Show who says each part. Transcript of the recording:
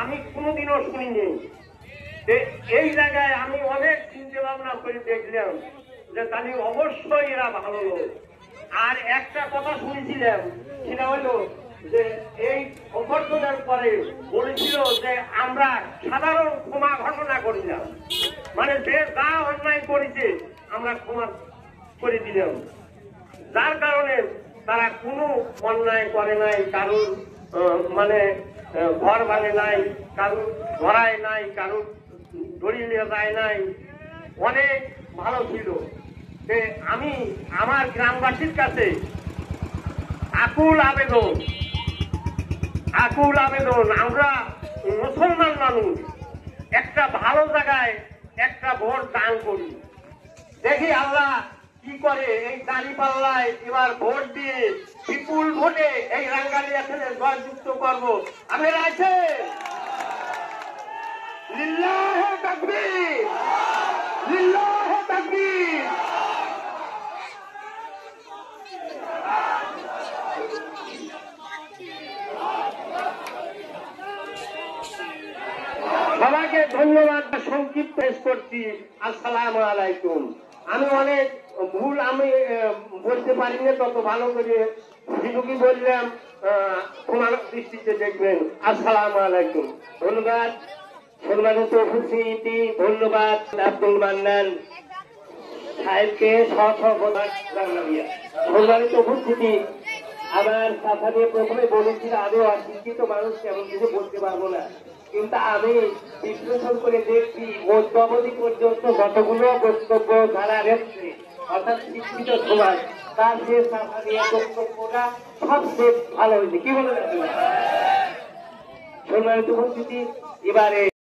Speaker 1: আমি কোনোদিনও শুনিনি। এই জায়গায় আমি অনেক চিন্তা ভাবনা করে দেখলাম যে তাহলে অবশ্যই এরা ভালো লোক। আর একটা কথা শুনেছিলাম, সেটা হলো যে এই অভ্যর্থনার পরে বলেছিল যে আমরা সাধারণ ক্ষমা ঘোষণা করিলাম, মানে যে যা অন্যায় করেছে আমরা ক্ষমা করে দিলাম। যার কারণে তারা কোনো অন্যায় করে নাই, কারুর মানে ঘর ভাঙে নাই, কারুর ধরায় নাই, কারুর দড়িয়ে যায় নাই, অনেক ভালো ছিল। আমি আমার গ্রামবাসীর কাছে আকুল আবেদন, আমরা মুসলমান মানুষ একটা ভালো জায়গায় একটা ভোট দান করি, দেখি আল্লাহ কি করে। এই দাঁড়িপাল্লায় এবার ভোট দিয়ে বিপুল ভোটে এই রাঙ্গালিয়া থেকে জয়যুক্ত করবো। আপনারা আছে লিল্লাহে তাকবীর, লিল্লাহে তাকবীর। সবাইকে ধন্যবাদ। সংক্ষিপ্ত পেশ করছি। আসসালামু আলাইকুম। আমি অনেক ভুল আমি বলতে পারি না, তত ভালো করে যেটুকু বললাম তোমার দৃষ্টিতে দেখবেন। আসসালামু আলাইকুম। ধন্যবাদ সম্মানিত উপস্থিতি, ধন্যবাদ আব্দুল মান্নান সাহেবকে সম্মানিত উপস্থিতি। আমার কথা নিয়ে প্রথমে বলেছিল আমি অশিক্ষিত মানুষ, এমন কিছু বলতে পারবো না, কিন্তু আমি বিশ্লেষণ করে দেখছি মধ্যবধি পর্যন্ত যতগুলো বক্তব্য যারা রেখেছে অর্থাৎ শিক্ষিত সমাজ, তার যে সাফারিয়া বক্তব্যটা সবচেয়ে ভালো হয়েছে। কি বলে সম্মানিত উপস্থিতি, এবারে